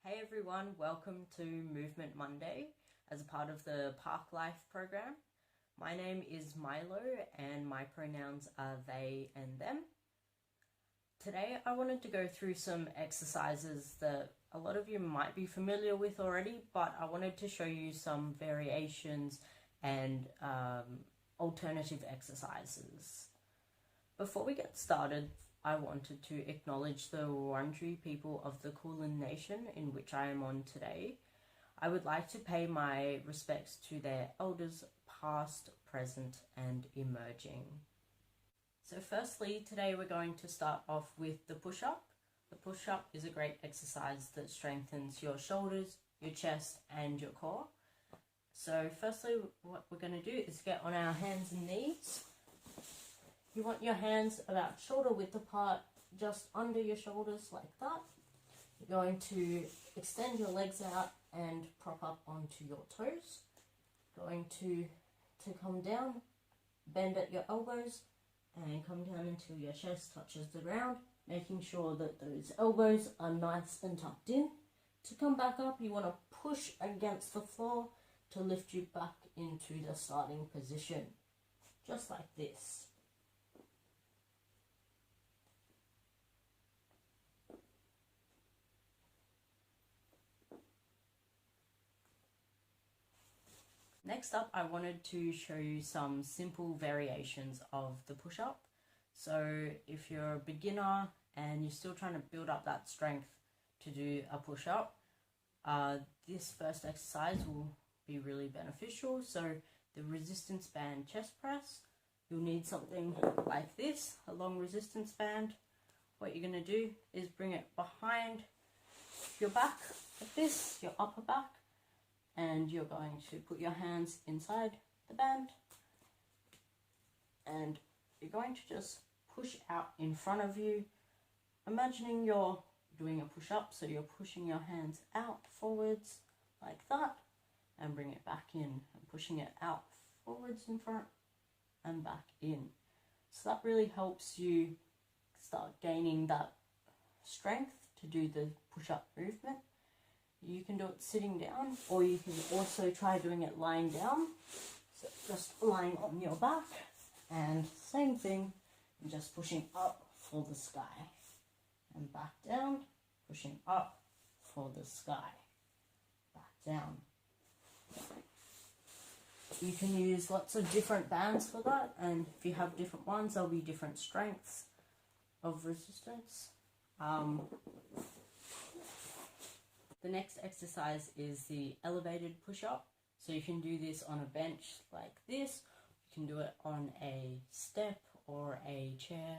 Hey everyone, welcome to Movement Monday as a part of the Parklife program. My name is Milo and my pronouns are they and them. Today I wanted to go through some exercises that a lot of you might be familiar with already, but I wanted to show you some variations and alternative exercises. Before we get started, I wanted to acknowledge the Wurundjeri people of the Kulin Nation in which I am on today. I would like to pay my respects to their elders past, present and emerging. So firstly, today we're going to start off with the push-up. The push-up is a great exercise that strengthens your shoulders, your chest and your core. So firstly, what we're going to do is get on our hands and knees. You want your hands about shoulder width apart, just under your shoulders like that. You're going to extend your legs out and prop up onto your toes. Going to come down, bend at your elbows and come down until your chest touches the ground, making sure that those elbows are nice and tucked in. To come back up, you want to push against the floor to lift you back into the starting position, just like this. Next up, I wanted to show you some simple variations of the push-up. So if you're a beginner and you're still trying to build up that strength to do a push-up, this first exercise will be really beneficial. So the resistance band chest press, you'll need something like this, a long resistance band. What you're going to do is bring it behind your back like this, your upper back, and you're going to put your hands inside the band and you're going to just push out in front of you, imagining you're doing a push-up, so you're pushing your hands out forwards like that and bring it back in and pushing it out forwards in front and back in. So that really helps you start gaining that strength to do the push-up movement. You can do it sitting down, or you can also try doing it lying down. So just lying on your back, and same thing, just pushing up for the sky. And back down, pushing up for the sky. Back down. You can use lots of different bands for that, and if you have different ones, there'll be different strengths of resistance. The next exercise is the elevated push-up. So you can do this on a bench like this. You can do it on a step or a chair,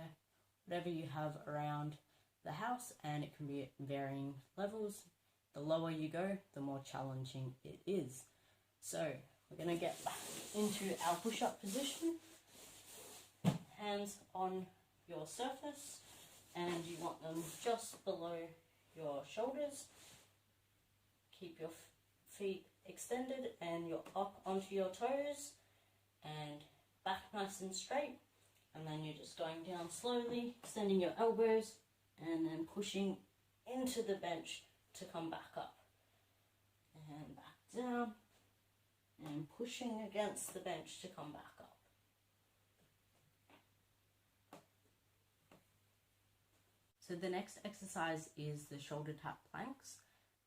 whatever you have around the house, and it can be at varying levels. The lower you go, the more challenging it is. So we're going to get back into our push-up position. Hands on your surface, and you want them just below your shoulders. Keep your feet extended and you're up onto your toes and back nice and straight, and then you're just going down slowly, extending your elbows and then pushing into the bench to come back up and back down and pushing against the bench to come back up. So the next exercise is the shoulder tap planks.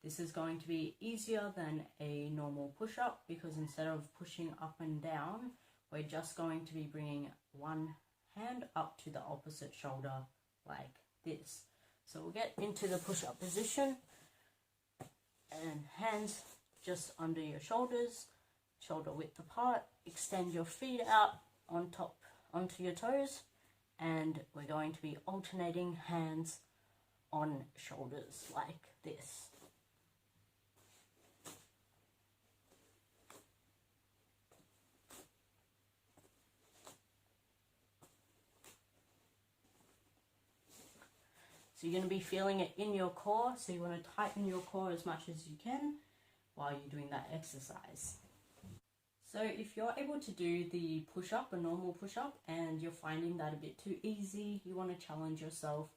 This is going to be easier than a normal push-up because instead of pushing up and down, we're just going to be bringing one hand up to the opposite shoulder like this. So we'll get into the push-up position and hands just under your shoulders, shoulder width apart. Extend your feet out on top onto your toes, and we're going to be alternating hands on shoulders like this. So you're going to be feeling it in your core, so you want to tighten your core as much as you can while you're doing that exercise. So if you're able to do the push-up, a normal push-up, and you're finding that a bit too easy, you want to challenge yourself,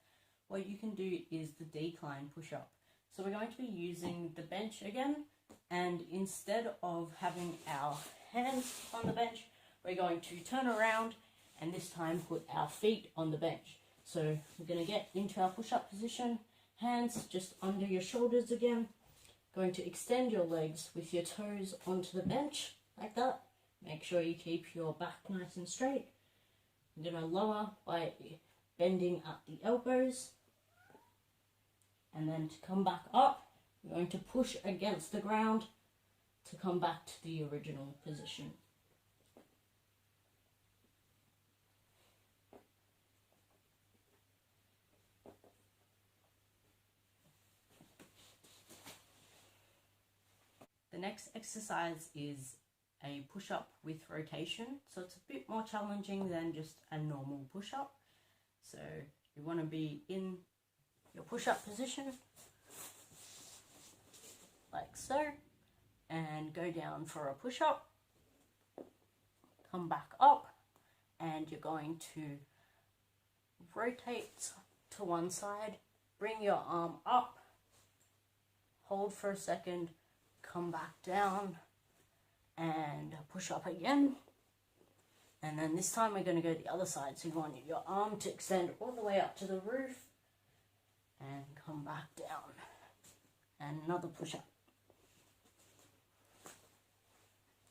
what you can do is the decline push-up. So we're going to be using the bench again, and instead of having our hands on the bench, we're going to turn around and this time put our feet on the bench. So we're going to get into our push-up position, hands just under your shoulders again. Going to extend your legs with your toes onto the bench, like that. Make sure you keep your back nice and straight. You're going to lower by bending at the elbows. And then to come back up, you're going to push against the ground to come back to the original position. The next exercise is a push-up with rotation. So it's a bit more challenging than just a normal push-up. So you want to be in your push-up position, like so, and go down for a push-up. Come back up, and you're going to rotate to one side, bring your arm up, hold for a second, come back down, and push up again. And then this time we're going to go the other side. So you want your arm to extend all the way up to the roof and come back down. And another push up.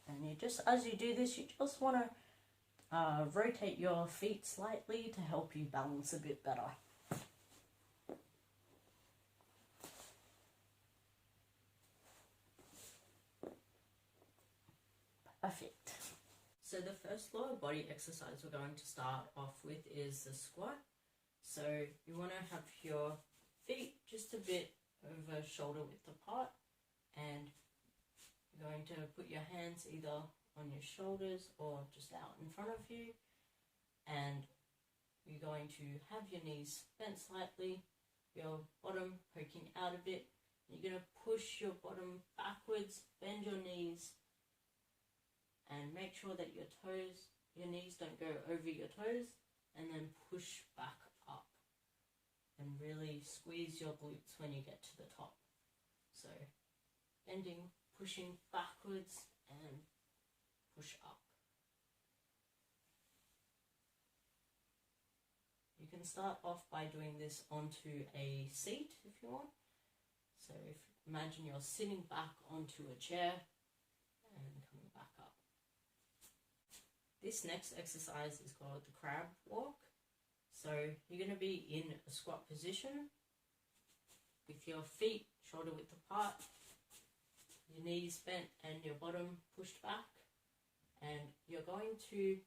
And you just, as you do this, you just want to rotate your feet slightly to help you balance a bit better. Perfect. So the first lower body exercise we're going to start off with is the squat. So you want to have your feet just a bit over shoulder width apart, and you're going to put your hands either on your shoulders or just out in front of you, and you're going to have your knees bent slightly, your bottom poking out a bit. You're going to push your bottom backwards, bend your knees, and make sure that your knees don't go over your toes, and then push back up. And really squeeze your glutes when you get to the top. So bending, pushing backwards, and push up. You can start off by doing this onto a seat if you want. So imagine you're sitting back onto a chair and coming back up. This next exercise is called the crab walk. So you're going to be in a squat position with your feet shoulder width apart, your knees bent and your bottom pushed back, and you're going to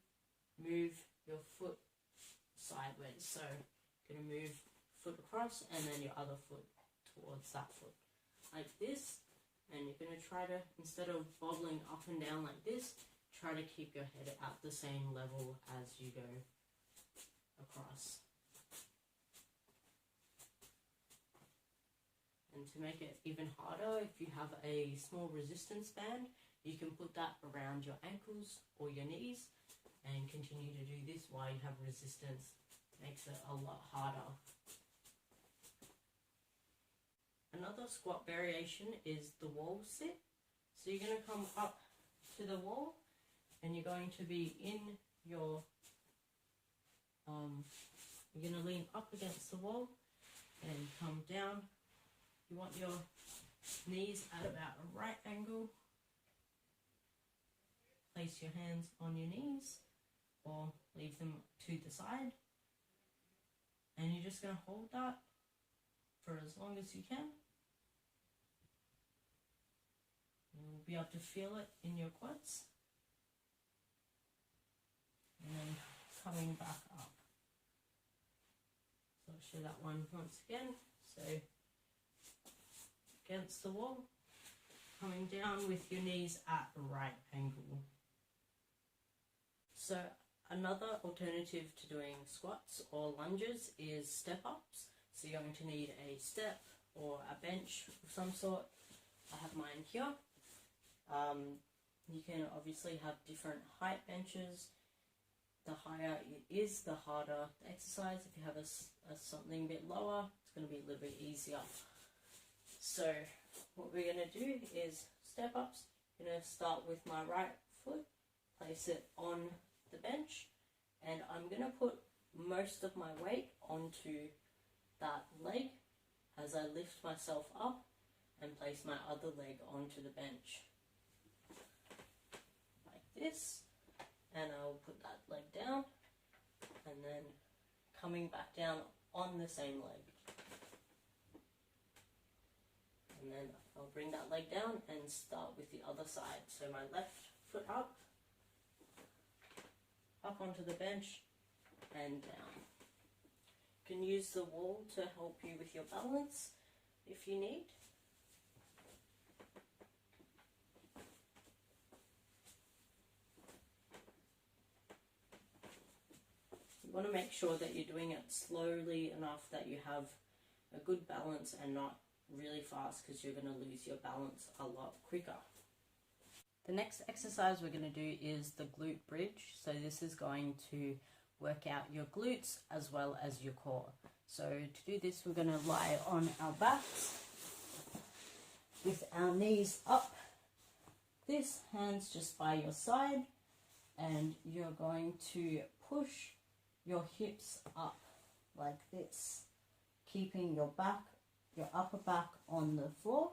move your foot sideways. So you're going to move foot across and then your other foot towards that foot, like this. And you're going to try to, instead of bobbling up and down like this, try to keep your head at the same level as you go across. And to make it even harder, if you have a small resistance band, you can put that around your ankles or your knees and continue to do this while you have resistance. Makes it a lot harder. Another squat variation is the wall sit. So you're going to come up to the wall, and you're going to be in your, you're going to lean up against the wall and come down. You want your knees at about a right angle. Place your hands on your knees or leave them to the side. And you're just going to hold that for as long as you can. You'll be able to feel it in your quads. And then coming back up. So I'll show that one once again. So against the wall, coming down with your knees at a right angle. So another alternative to doing squats or lunges is step-ups. So you're going to need a step or a bench of some sort. I have mine here. You can obviously have different height benches. The higher it is, the harder the exercise. If you have a something a bit lower, it's going to be a little bit easier. So what we're going to do is step ups. I'm going to start with my right foot, place it on the bench, and I'm going to put most of my weight onto that leg as I lift myself up and place my other leg onto the bench. Like this. And I'll put that leg down and then coming back down on the same leg. And then I'll bring that leg down and start with the other side. So my left foot up onto the bench and down. You can use the wall to help you with your balance if you need. You want to make sure that you're doing it slowly enough that you have a good balance and not really fast, because you're going to lose your balance a lot quicker. The next exercise we're going to do is the glute bridge. So this is going to work out your glutes as well as your core. So to do this, we're going to lie on our backs with our knees up. This, hands just by your side, and you're going to push your hips up like this, keeping your upper back on the floor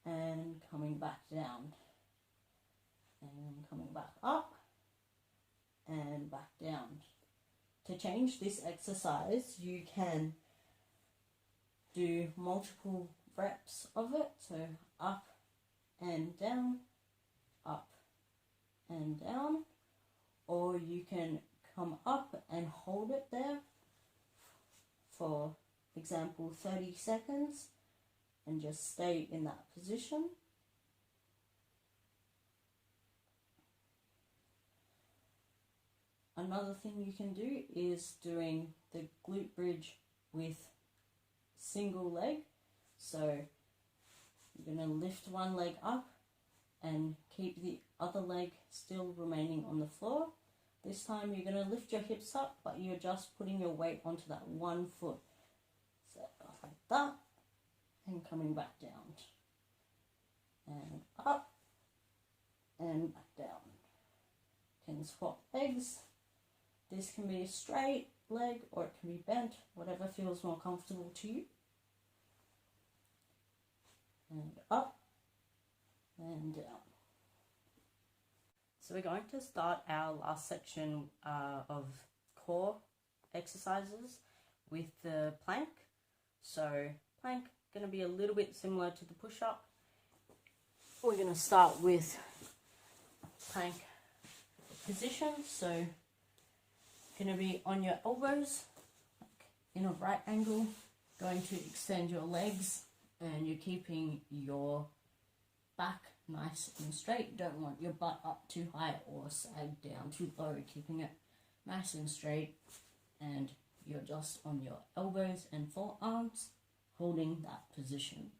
and coming back down and coming back up and back down. To change this exercise, you can do multiple reps of it, so up and down, or you can come up and hold it there for example 30 seconds and just stay in that position. Another thing you can do is doing the glute bridge with single leg. So you're going to lift one leg up and keep the other leg still remaining on the floor. This time you're going to lift your hips up, but you're just putting your weight onto that one foot. So like that, and coming back down. And up, and back down. You can swap legs. This can be a straight leg or it can be bent, whatever feels more comfortable to you. And up, and down. So we're going to start our last section of core exercises with the plank. So plank, going to be a little bit similar to the push-up. We're going to start with plank position. So going to be on your elbows, like in a right angle, going to extend your legs, and you're keeping your back nice and straight. You don't want your butt up too high or sag down too low, keeping it nice and straight, and you're just on your elbows and forearms holding that position.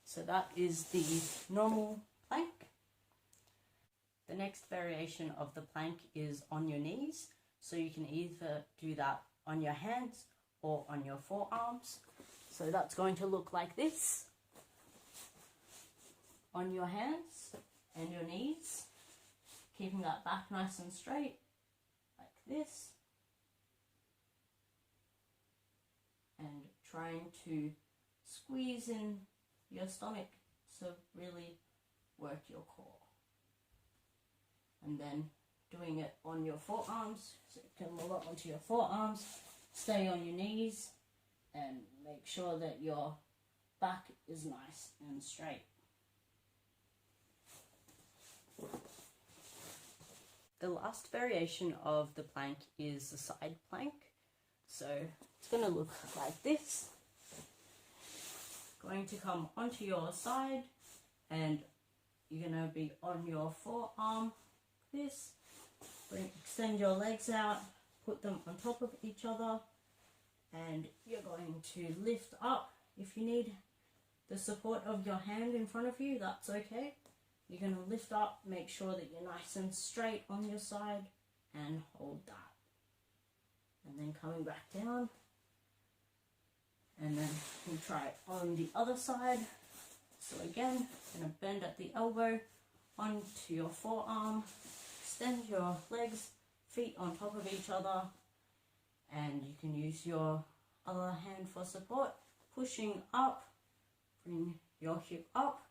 So that is the normal plank. The next variation of the plank is on your knees. So you can either do that on your hands or on your forearms. So that's going to look like this. On your hands and your knees, keeping that back nice and straight, like this. And trying to squeeze in your stomach to really work your core. And then doing it on your forearms, so you can roll up onto your forearms, stay on your knees, and make sure that your back is nice and straight. The last variation of the plank is the side plank. So it's going to look like this. Going to come onto your side, and you're going to be on your forearm, this. Extend your legs out, put them on top of each other, and you're going to lift up. If you need the support of your hand in front of you, that's okay. You're going to lift up, make sure that you're nice and straight on your side, and hold that. And then coming back down And then we'll try it on the other side. So again, gonna bend at the elbow onto your forearm, extend your legs, feet on top of each other, and you can use your other hand for support, pushing up, bring your hip up,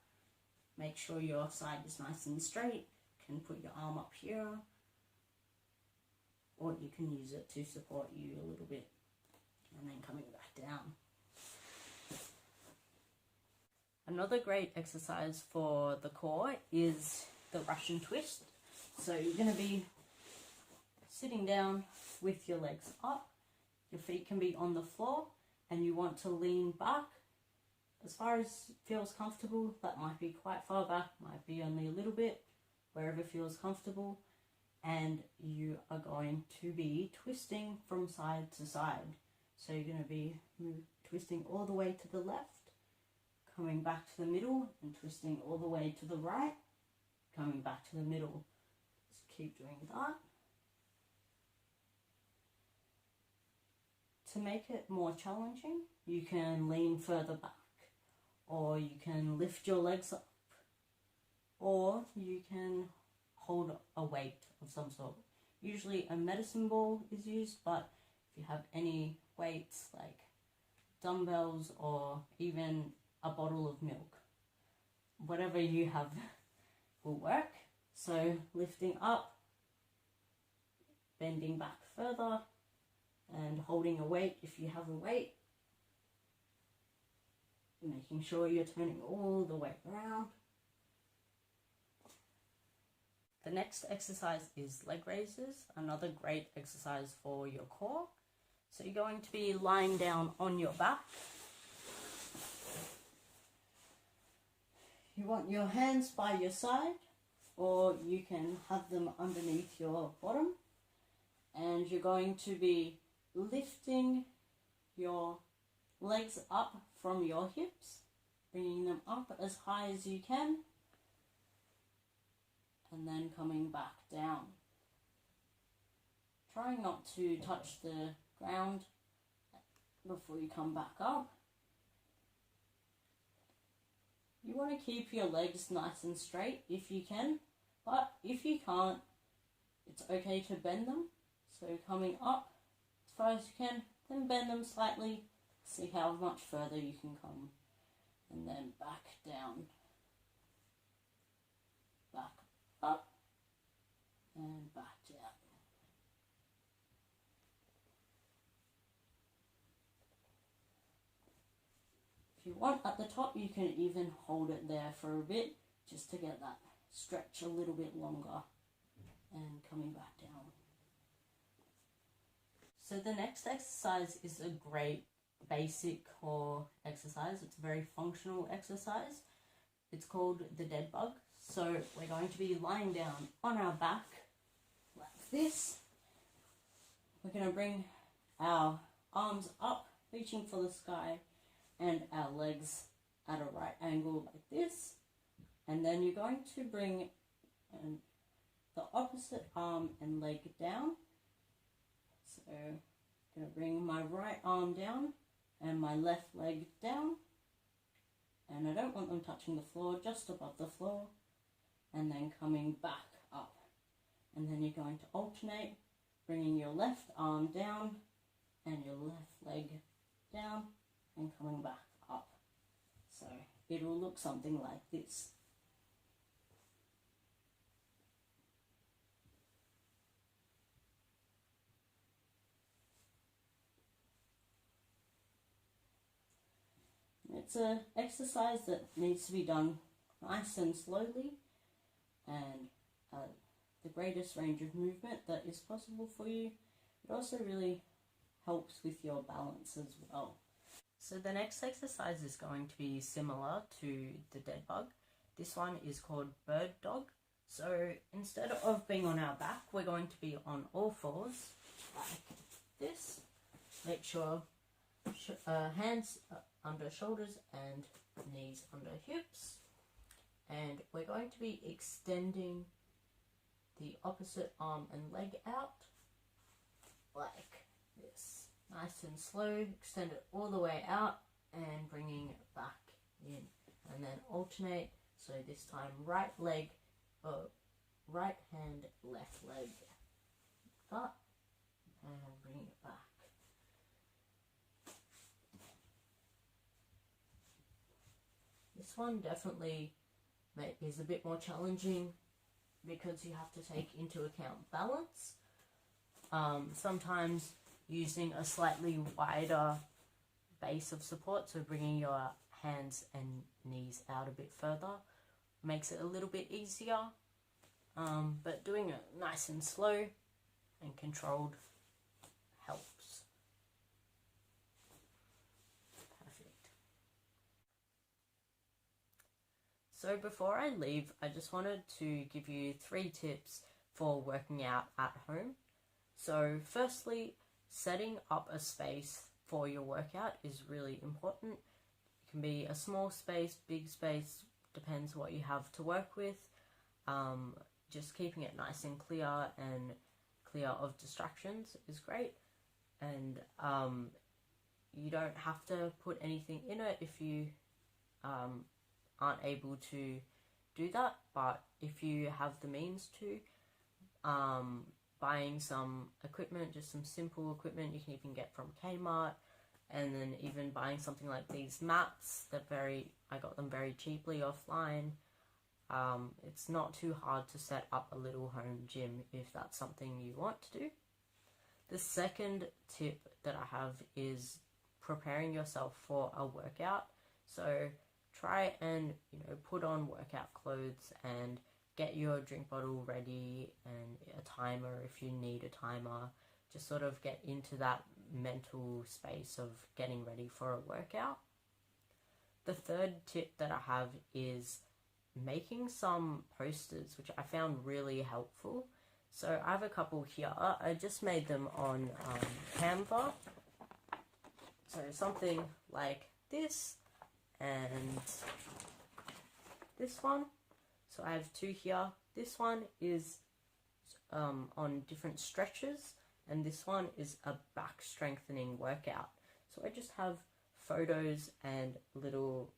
make sure your side is nice and straight, you can put your arm up here, or you can use it to support you a little bit, and then coming back down. Another great exercise for the core is the Russian twist. So you're going to be sitting down with your legs up, your feet can be on the floor, and you want to lean back as far as feels comfortable. That might be quite far back, might be only a little bit, wherever feels comfortable. And you are going to be twisting from side to side. So you're going to be twisting all the way to the left, coming back to the middle, and twisting all the way to the right, coming back to the middle. Just keep doing that. To make it more challenging, you can lean further back, or you can lift your legs up, or you can hold a weight of some sort. Usually a medicine ball is used, but if you have any weights like dumbbells or even a bottle of milk, whatever you have will work. So lifting up, bending back further, and holding a weight if you have a weight, making sure you're turning all the way around. The next exercise is leg raises, another great exercise for your core. So you're going to be lying down on your back. You want your hands by your side, or you can have them underneath your bottom, and you're going to be lifting your legs up from your hips, bringing them up as high as you can, and then coming back down. Trying not to touch the ground before you come back up. You want to keep your legs nice and straight if you can, but if you can't, it's okay to bend them. So coming up as far as you can, then bend them slightly, see how much further you can come, and then back down, back up, and back down. If you want at the top, you can even hold it there for a bit, just to get that stretch a little bit longer, and coming back down. So the next exercise is a great basic core exercise. It's a very functional exercise. It's called the dead bug. So we're going to be lying down on our back like this. We're going to bring our arms up, reaching for the sky, and our legs at a right angle like this. And then you're going to bring the opposite arm and leg down. So I'm going to bring my right arm down and my left leg down. And I don't want them touching the floor, just above the floor. And then coming back up. And then you're going to alternate, bringing your left arm down and your left leg down and coming back up. So it will look something like this. It's an exercise that needs to be done nice and slowly, and the greatest range of movement that is possible for you. It also really helps with your balance as well. So the next exercise is going to be similar to the dead bug. This one is called bird dog. So instead of being on our back, we're going to be on all fours like this. Make sure hands under shoulders and knees under hips. And we're going to be extending the opposite arm and leg out like this. Nice and slow, extend it all the way out and bringing it back in. And then alternate, so this time right hand, left leg, that, and bring it back. This one definitely is a bit more challenging because you have to take into account balance. Sometimes using a slightly wider base of support, so bringing your hands and knees out a bit further, makes it a little bit easier. But doing it nice and slow and controlled helps. Perfect. So before I leave, I just wanted to give you 3 tips for working out at home. So firstly, setting up a space for your workout is really important. It can be a small space, big space, depends what you have to work with. Just keeping it nice and clear of distractions is great. And you don't have to put anything in it if you aren't able to do that, but if you have the means to, buying some equipment, just some simple equipment you can even get from Kmart, and then even buying something like these mats, I got them very cheaply offline. It's not too hard to set up a little home gym if that's something you want to do. The second tip that I have is preparing yourself for a workout. So try and put on workout clothes and get your drink bottle ready and a timer if you need a timer. Just sort of get into that mental space of getting ready for a workout. The third tip that I have is making some posters, which I found really helpful. So I have a couple here. I just made them on Canva. So something like this and this one. So I have 2 here. This one is on different stretches, and this one is a back strengthening workout. So I just have photos and little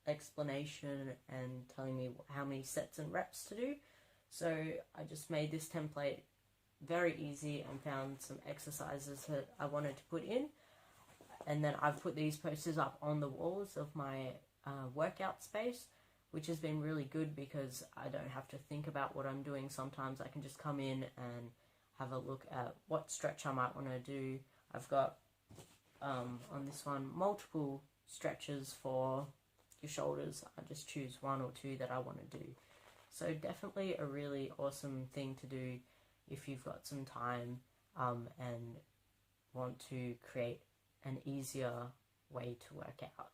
explanation and telling me how many sets and reps to do. So I just made this template very easy and found some exercises that I wanted to put in. And then I've put these posters up on the walls of my workout space, which has been really good because I don't have to think about what I'm doing. Sometimes I can just come in and have a look at what stretch I might want to do. I've got on this one multiple stretches for your shoulders. I just choose 1 or 2 that I want to do. So definitely a really awesome thing to do if you've got some time and want to create an easier way to work out.